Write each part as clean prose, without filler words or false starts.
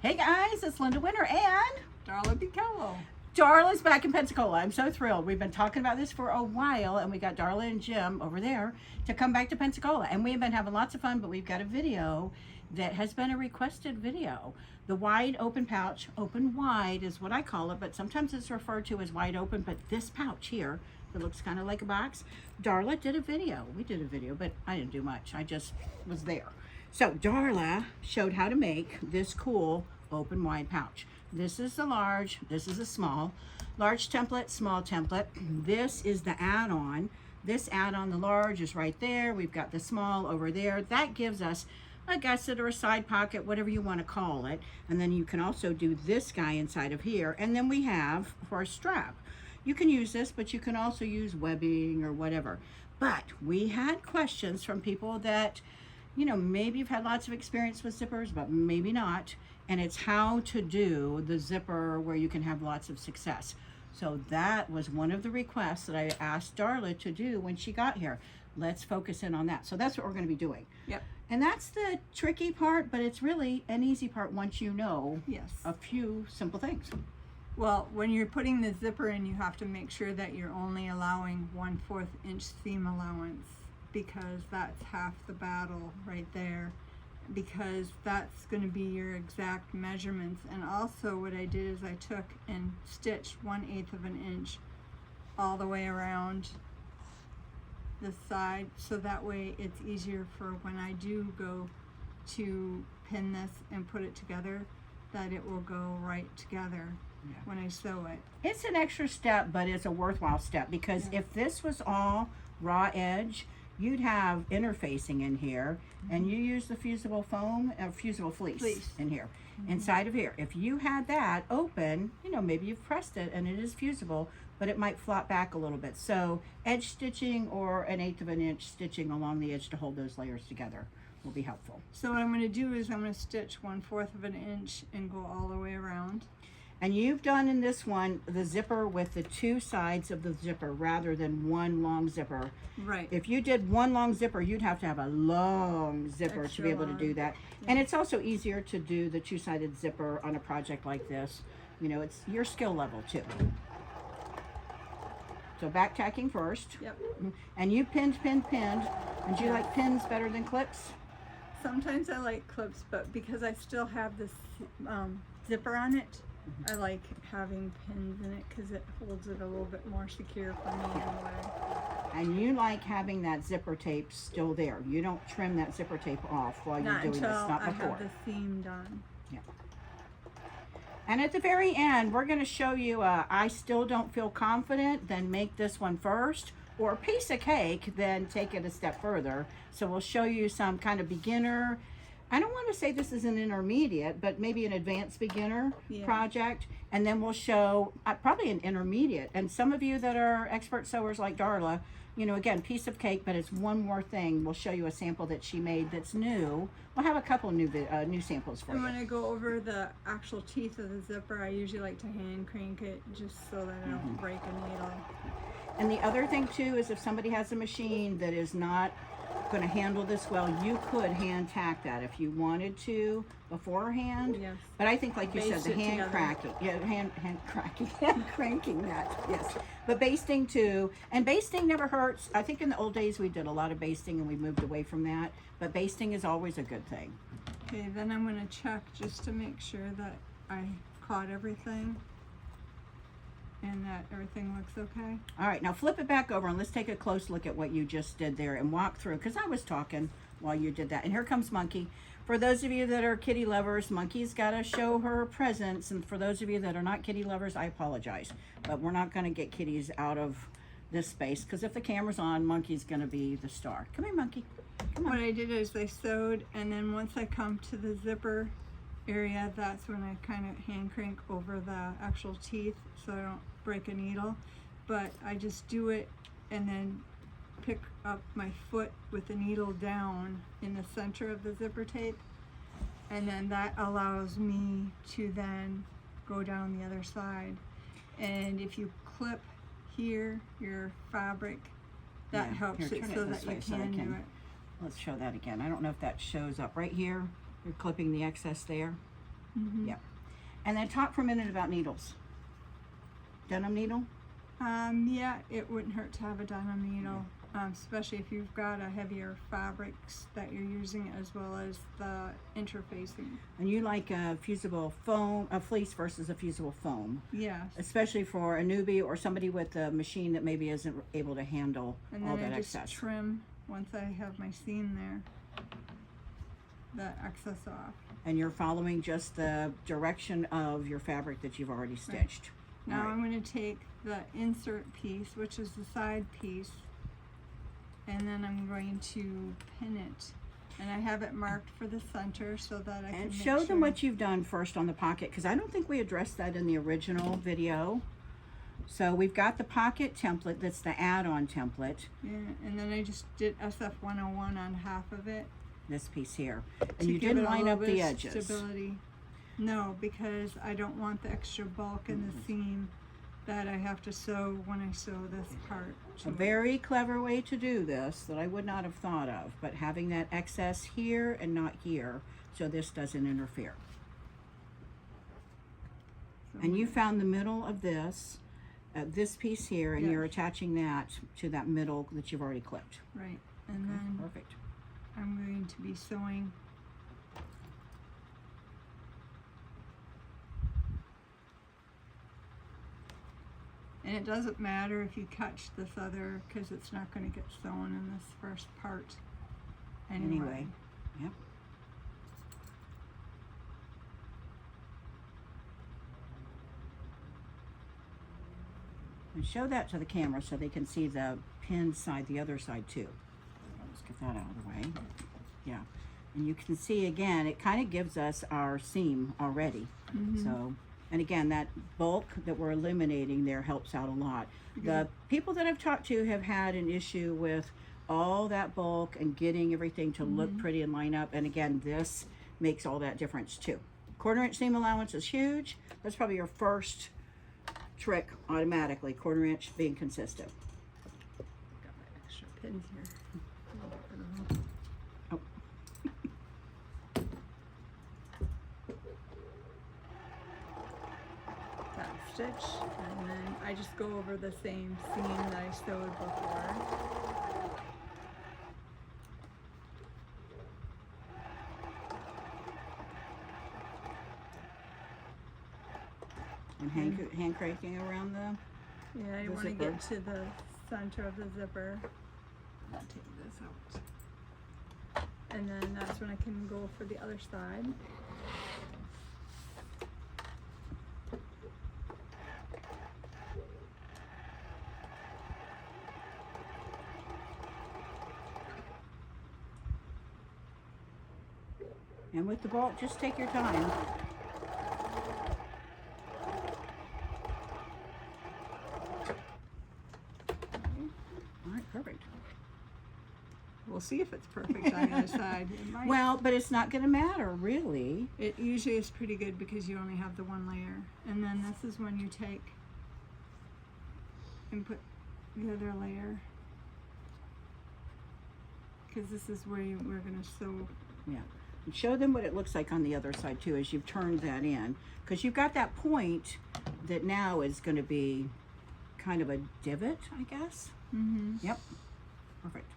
Hey guys, it's Linda Winter and Darla Bucalo. Darla's back in Pensacola. I'm so thrilled. We've been talking about this for a while, and we got Darla and Jim over there to come back to Pensacola. And we've been having lots of fun, but we've got a video that has been a requested video. The wide open pouch, open wide is what I call it, but sometimes it's referred to as wide open. But this pouch here, that looks kind of like a box, Darla did a video. We did a video, but I didn't do much. I just was there. So Darla showed how to make this cool open wide pouch. This is the large, this is a small. Large template, small template. This is the add-on. This add-on, the large, is right there. We've got the small over there. That gives us a gusset or a side pocket, whatever you want to call it. And then you can also do this guy inside of here. And then we have for a strap. You can use this, but you can also use webbing or whatever. But we had questions from people that, you know, maybe you've had lots of experience with zippers, but maybe not. And it's how to do the zipper where you can have lots of success. So that was one of the requests that I asked Darla to do when she got here. Let's focus in on that. So that's what we're going to be doing. Yep. And that's the tricky part, but it's really an easy part once you know a few simple things. Well, when you're putting the zipper in, you have to make sure that you're only allowing 1/4 inch seam allowance, because that's half the battle right there, because that's going to be your exact measurements. And also what I did is I took and stitched 1/8 of an inch all the way around the side, so that way it's easier for when I do go to pin this and put it together, that it will go right together when I sew it. It's an extra step, but it's a worthwhile step, because if this was all raw edge, you'd have interfacing in here, and you use the fusible foam, fusible fleece in here, inside of here. If you had that open, you know, maybe you've pressed it and it is fusible, but it might flop back a little bit. So edge stitching or 1/8 of an inch stitching along the edge to hold those layers together will be helpful. So what I'm going to do is I'm going to stitch 1/4 of an inch and go all the way around. And you've done in this one the zipper with the two sides of the zipper rather than one long zipper. Right. If you did one long zipper, you'd have to have a long zipper to be able to do that. And it's also easier to do the two-sided zipper on a project like this. You know, it's your skill level too. So back tacking first. Yep. And you pinned. And do you like pins better than clips? Sometimes I like clips, but because I still have this zipper on it, I like having pins in it because it holds it a little bit more secure for me anyway. And you like having that zipper tape still there. You don't trim that zipper tape off while you're doing this, not before. I have the seam done. Yeah. And at the very end, we're going to show you I still don't feel confident, then make this one first, or a piece of cake, then take it a step further. So we'll show you some kind of beginner, I don't want to say this is an intermediate, but maybe an advanced beginner project. And then we'll show probably an intermediate. And some of you that are expert sewers like Darla, you know, again, piece of cake, but it's one more thing. We'll show you a sample that she made that's new. We'll have a couple new samples for you. And when I go over the actual teeth of the zipper, I usually like to hand crank it just so that I don't break a needle. And the other thing too is if somebody has a machine that is not going to handle this well, you could hand tack that if you wanted to beforehand. Yes. But I think, like you said, the hand cranking that, yes. But basting too, and basting never hurts. I think in the old days we did a lot of basting and we moved away from that, but basting is always a good thing. Okay, then I'm going to check just to make sure that I caught everything and that everything looks okay. All right, now flip it back over and let's take a close look at what you just did there and walk through, because I was talking while you did that. And here comes Monkey. For those of you that are kitty lovers, Monkey's got to show her presence. And for those of you that are not kitty lovers, I apologize. But we're not going to get kitties out of this space, because if the camera's on, Monkey's going to be the star. Come here, Monkey. Come on. What I did is I sewed, and then once I come to the zipper area, that's when I kind of hand crank over the actual teeth so I don't break a needle. But I just do it and then pick up my foot with the needle down in the center of the zipper tape, and then that allows me to then go down the other side. And if you clip here your fabric, that helps it so that you can do it. Let's show that again. I don't know if that shows up right here. You're clipping the excess there. Mm-hmm. Yep. And then talk for a minute about needles. Denim needle? Yeah, it wouldn't hurt to have a denim needle, especially if you've got a heavier fabrics that you're using, as well as the interfacing. And you like a fusible foam, a fleece versus a fusible foam, Yes. especially for a newbie or somebody with a machine that maybe isn't able to handle And all then that I just excess. trim, once I have my seam there, that excess off. And you're following just the direction of your fabric that you've already stitched. Now All right. I'm going to take the insert piece, which is the side piece, and then I'm going to pin it. And I have it marked for the center so that I can And make show sure. them what you've done first on the pocket, because I don't think we addressed that in the original video. So we've got the pocket template, that's the add-on template, Yeah, and then I just did SF 101 on half of it. this piece here. to And you give didn't it a line little up bit the of edges. Stability. No, because I don't want the extra bulk in the seam that I have to sew when I sew this part. A very clever way to do this that I would not have thought of, but having that excess here and not here, so this doesn't interfere. And you found the middle of this piece here, and Yeah. you're attaching that to that middle that you've already clipped. Right, and then Perfect. I'm going to be sewing and it doesn't matter if you catch this other, because it's not going to get sewn in this first part anyway. Yep. And show that to the camera so they can see the pin side, the other side too. Let's get that out of the way. Yeah. And you can see again, it kind of gives us our seam already. So, and again, that bulk that we're eliminating there helps out a lot. The people that I've talked to have had an issue with all that bulk and getting everything to look pretty and line up. And again, this makes all that difference too. 1/4 inch seam allowance is huge. That's probably your first trick automatically, 1/4 inch being consistent. Got my extra pins here. Oh. That stitch, and then I just go over the same seam that I sewed before. And hand cranking around the, Yeah, I the want to zipper. get to the center of the zipper. I'll take this out. And then that's when I can go for the other side. and with the bulk, just take your time. All right, perfect. We'll see if it's perfect on the other side. It might. Well, but it's not going to matter, really. It usually is pretty good because you only have the one layer. And then this is when you take and put the other layer. Because this is where we're going to sew. Yeah. And show them what it looks like on the other side, too, as you've turned that in. Because you've got that point that now is going to be kind of a divot, I guess. Mm-hmm. Yep. Perfect.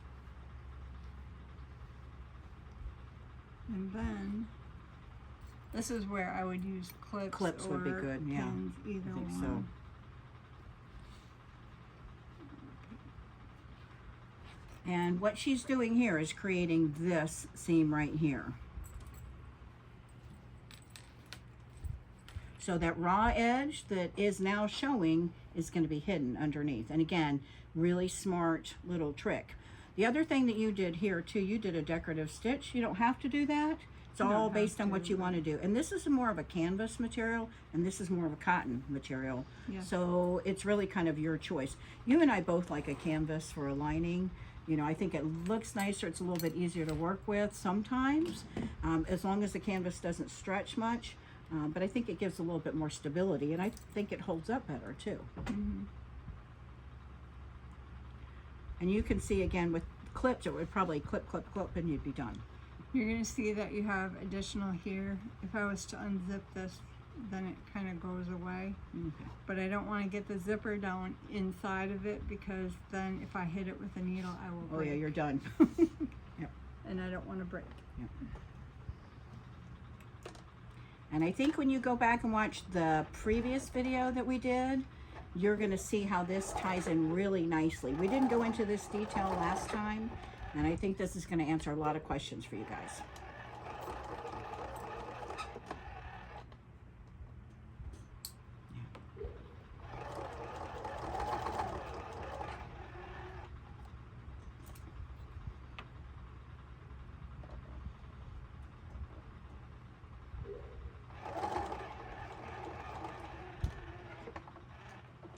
And then this is where I would use clips. Clips would be or good, yeah. pins, either I think one. so. And what she's doing here is creating this seam right here. So that raw edge that is now showing is going to be hidden underneath. And again, really smart little trick. The other thing that you did here too, you did a decorative stitch. You don't have to do that. It's You don't all have based on what to, you want to do. And this is more of a canvas material, and this is more of a cotton material. Yeah. So it's really kind of your choice. You and I both like a canvas for a lining. You know, I think it looks nicer. It's a little bit easier to work with sometimes, as long as the canvas doesn't stretch much. But I think it gives a little bit more stability, and I think it holds up better too. Mm-hmm. And you can see again with clips, it would probably clip, clip, clip, and you'd be done. You're going to see that you have additional here. If I was to unzip this, then it kind of goes away. Okay. But I don't want to get the zipper down inside of it, because then if I hit it with a needle, I will break. Oh yeah, you're done. And I don't want to break. Yep. And I think when you go back and watch the previous video that we did, you're going to see how this ties in really nicely. We didn't go into this detail last time, and I think this is going to answer a lot of questions for you guys.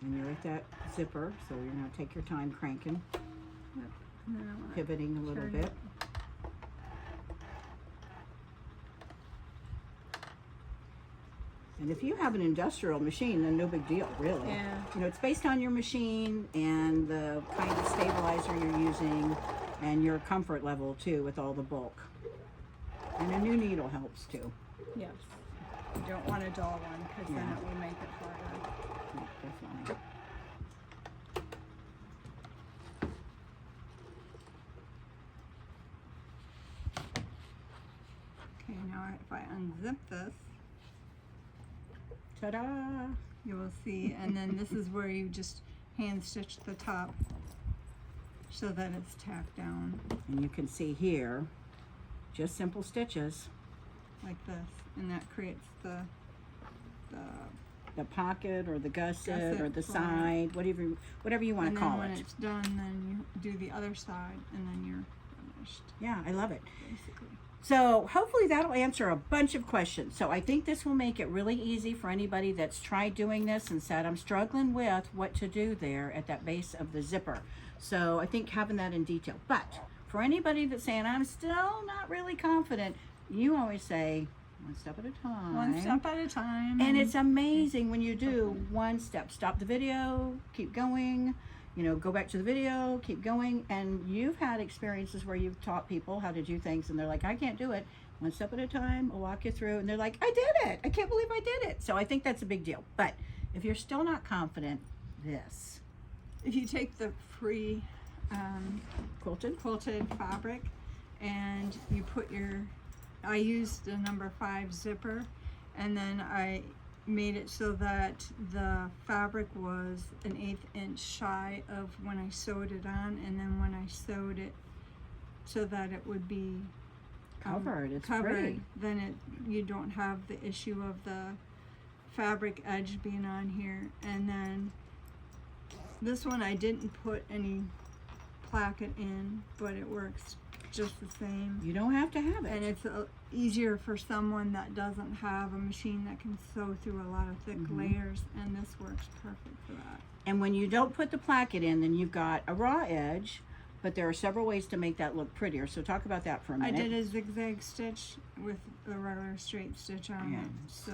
And you're at that zipper, so you're going to take your time cranking, Yep. And then I want to pivoting a little turn bit. it. And if you have an industrial machine, then no big deal, really. Yeah. You know, it's based on your machine and the kind of stabilizer you're using and your comfort level too with all the bulk. And a new needle helps too. Yes. You don't want a dull one, because then Yeah. it will make it harder. Yeah, definitely. Okay, now if I unzip this, Ta-da! you will see, and then this is where you just hand stitch the top so that it's tacked down And you can see here, just simple stitches. like this, and that creates the The pocket or the gusset Gusset or the for- side, whatever you want and to then call when it. it's done, then you do the other side, and then you're finished, Yeah, I love it. basically. So hopefully that'll answer a bunch of questions. So I think this will make it really easy for anybody that's tried doing this and said, I'm struggling with what to do there at that base of the zipper. So I think having that in detail. But for anybody that's saying, I'm still not really confident, you always say, one step at a time. One step at a time. And it's amazing when you do one step. Stop the video, keep going, you know, go back to the video, keep going. And you've had experiences where you've taught people how to do things and they're like, I can't do it. One step at a time, I'll walk you through. And they're like, I did it. I can't believe I did it. So I think that's a big deal. But if you're still not confident, this. If you take the free Quilted? quilted fabric and you put I used the number 5 zipper, and then I made it so that the fabric was 1/8 inch shy of when I sewed it on, and then when I sewed it so that it would be Covered. It's covered, pretty. then you don't have the issue of the fabric edge being on here. And then this one I didn't put any placket in, but it works just the same. You don't have to have it. And it's easier for someone that doesn't have a machine that can sew through a lot of thick layers, and this works perfect for that. And when you don't put the placket in, then you've got a raw edge, but there are several ways to make that look prettier. So talk about that for a I minute. did a zigzag stitch with a regular straight stitch on Yeah. it, so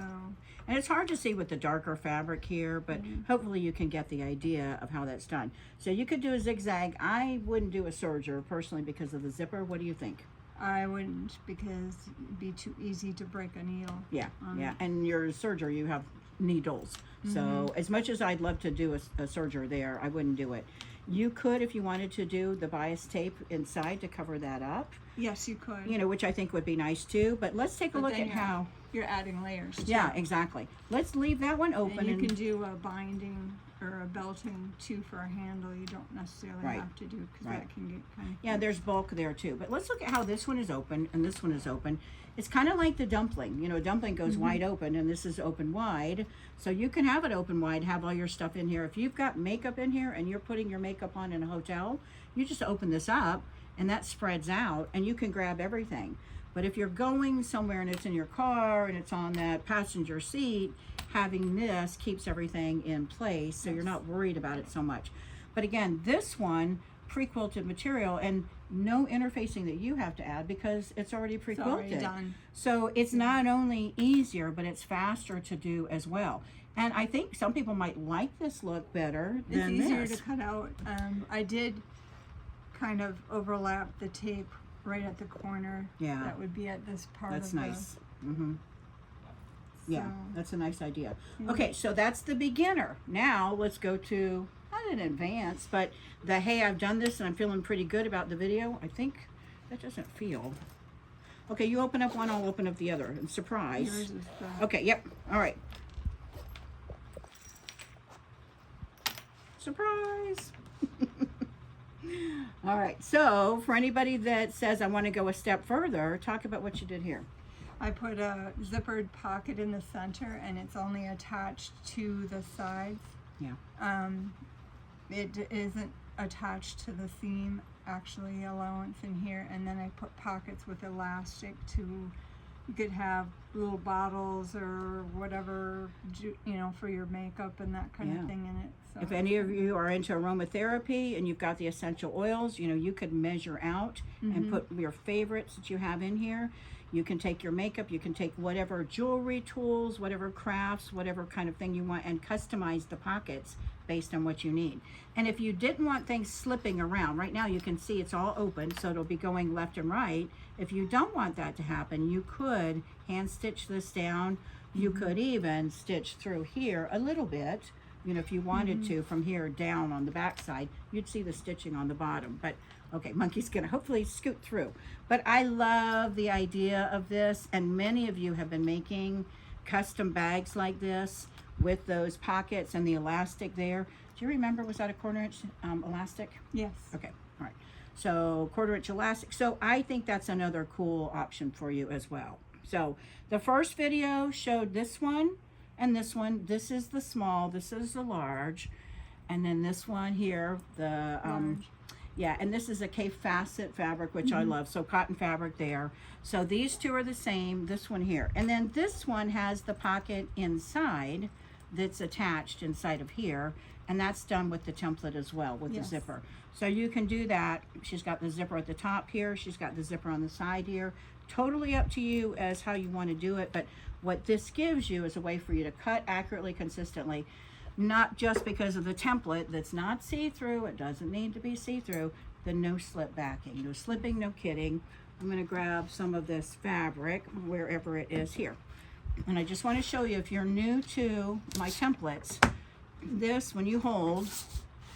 And it's hard to see with the darker fabric here, but hopefully you can get the idea of how that's done. So you could do a zigzag. I wouldn't do a serger personally because of the zipper. What do you think? I wouldn't, because it'd be too easy to break a needle. Yeah, yeah. And your serger, you have needles. So as much as I'd love to do a serger there, I wouldn't do it. You could, if you wanted to, do the bias tape inside to cover that up, Yes, you could. you know, which I think would be nice too. But let's take a But look then at how. you're adding layers too. Yeah, exactly. Let's leave that one open. And you can do a binding or a belting too for a handle. You don't necessarily Right. have to do, because Right. that can get kind of Yeah, there's bulk there too. But let's look at how this one is open and this one is open. It's kind of like the dumpling. You know, a dumpling goes wide open and this is open wide. So you can have it open wide, have all your stuff in here. If you've got makeup in here and you're putting your makeup on in a hotel, you just open this up and that spreads out and you can grab everything. But if you're going somewhere and it's in your car and it's on that passenger seat, having this keeps everything in place so you're not worried about it so much. But again, this one, pre-quilted material and no interfacing that you have to add because it's already it's pre-quilted. already done. So it's not only easier, but it's faster to do as well. And I think some people might like this look better It's than easier this. to cut out. I did kind of overlap the tape right at the corner. Yeah. That would be at this part That's of nice. Mm-hmm. Yeah, So, that's a nice idea. yeah. Okay, so that's the beginner. Now let's go to, not an advanced, but the, hey, I've done this and I'm feeling pretty good about the video. I think that doesn't feel. Okay, you open up one, I'll open up the other. And surprise. Yours is the, Okay, yep, all right. Surprise. All right, so for anybody that says I want to go a step further, talk about what you did here. I put a zippered pocket in the center, and it's only attached to the sides. Yeah. It isn't attached to the seam actually allowance in here, and then I put pockets with elastic to, you could have little bottles or whatever, you know, for your makeup and that kind Yeah. of thing in it. So If any of you are into aromatherapy and you've got the essential oils, you know, you could measure out and put your favorites that you have in here. You can take your makeup, you can take whatever jewelry tools, whatever crafts, whatever kind of thing you want, and customize the pockets based on what you need. And if you didn't want things slipping around, right now you can see it's all open, so it'll be going left and right. If you don't want that to happen, you could hand stitch this down. You could even stitch through here a little bit, you know, if you wanted to, from here down on the back side. You'd see the stitching on the bottom, but okay, Monkey's gonna hopefully scoot through. But I love the idea of this, and many of you have been making custom bags like this with those pockets and the elastic there. Do you remember, was that a 1/4 inch elastic? yes. Okay, all right. So 1/4 inch elastic. So I think that's another cool option for you as well. So the first video showed this one and this one. This is the small, this is the large. And then this one here, the, Large. yeah, and this is a K facet fabric, which I love. So cotton fabric there. So these two are the same, this one here. And then this one has the pocket inside that's attached inside of here. And that's done with the template as well, with the Yes. zipper. So you can do that. She's got the zipper at the top here. She's got the zipper on the side here. Totally up to you as how you want to do it. But what this gives you is a way for you to cut accurately, consistently. Not just because of the template that's not see-through. It doesn't need to be see-through. The no slip backing. No slipping, no kidding. I'm going to grab some of this fabric wherever it is here. And I just want to show you, if you're new to my templates, this, when you hold,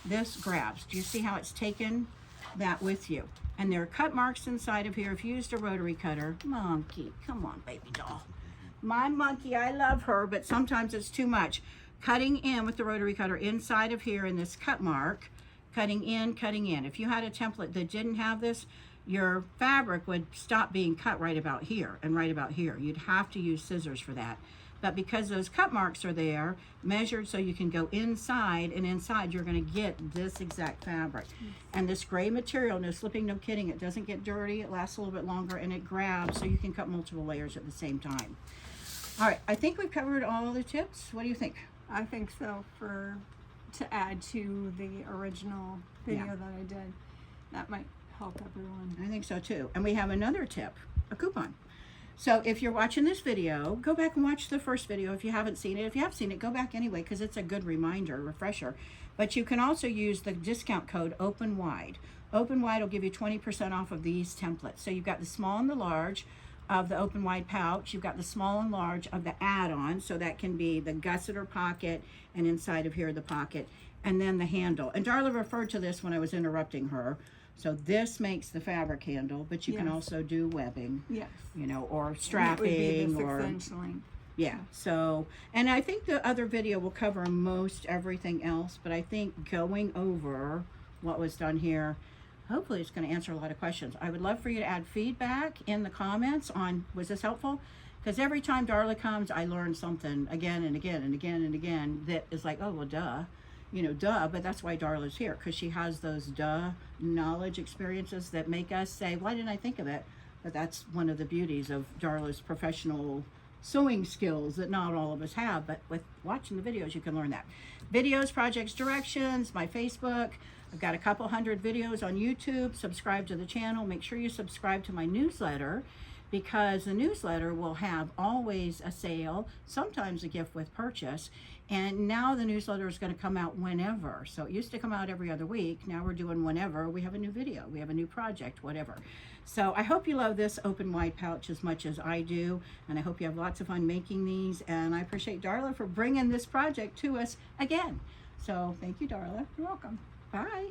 this grabs. Do you see how it's taken that with you? And there are cut marks inside of here. If you used a rotary cutter, Monkey, come on, baby doll. My Monkey, I love her, but sometimes it's too much. Cutting in with the rotary cutter inside of here in this cut mark, cutting in, cutting in. If you had a template that didn't have this, your fabric would stop being cut right about here and right about here. You'd have to use scissors for that. But because those cut marks are there, measured so you can go inside, and inside you're going to get this exact fabric. And this gray material, no slipping, no kidding, it doesn't get dirty, it lasts a little bit longer, and it grabs so you can cut multiple layers at the same time. All right, I think we've covered all the tips. What do you think? I think so, to add to the original video Yeah. that I did. That might help everyone. I think so too. And we have another tip, a coupon. So if you're watching this video, go back and watch the first video if you haven't seen it. If you have seen it, go back anyway, because it's a good reminder, refresher. But you can also use the discount code OpenWide. OpenWide will give you 20% off of these templates. So you've got the small and the large of the OpenWide pouch. You've got the small and large of the add-on. So that can be the gusset or pocket, and inside of here the pocket, and then the handle. And Darla referred to this when I was interrupting her. So this makes the fabric handle, but you can Yes. also do webbing, Yes. you know, or And it would be strapping, the or 6-inch length. yeah. So, and I think the other video will cover most everything else, but I think going over what was done here, hopefully it's going to answer a lot of questions. I would love for you to add feedback in the comments on, was this helpful? Because every time Darla comes, I learn something again and again and again and again that is like, oh, well, duh. You know, duh, but that's why Darla's here, because she has those duh knowledge experiences that make us say, why didn't I think of it? But that's one of the beauties of Darla's professional sewing skills that not all of us have, but with watching the videos, you can learn that. Videos, projects, directions, my Facebook. I've got a couple hundred videos on YouTube. Subscribe to the channel. Make sure you subscribe to my newsletter, because the newsletter will have always a sale, sometimes a gift with purchase. And now the newsletter is going to come out whenever. So it used to come out every other week. Now we're doing whenever we have a new video, we have a new project, whatever. So I hope you love this open wide pouch as much as I do. And I hope you have lots of fun making these. And I appreciate Darla for bringing this project to us again. So thank you, Darla. You're welcome. Bye.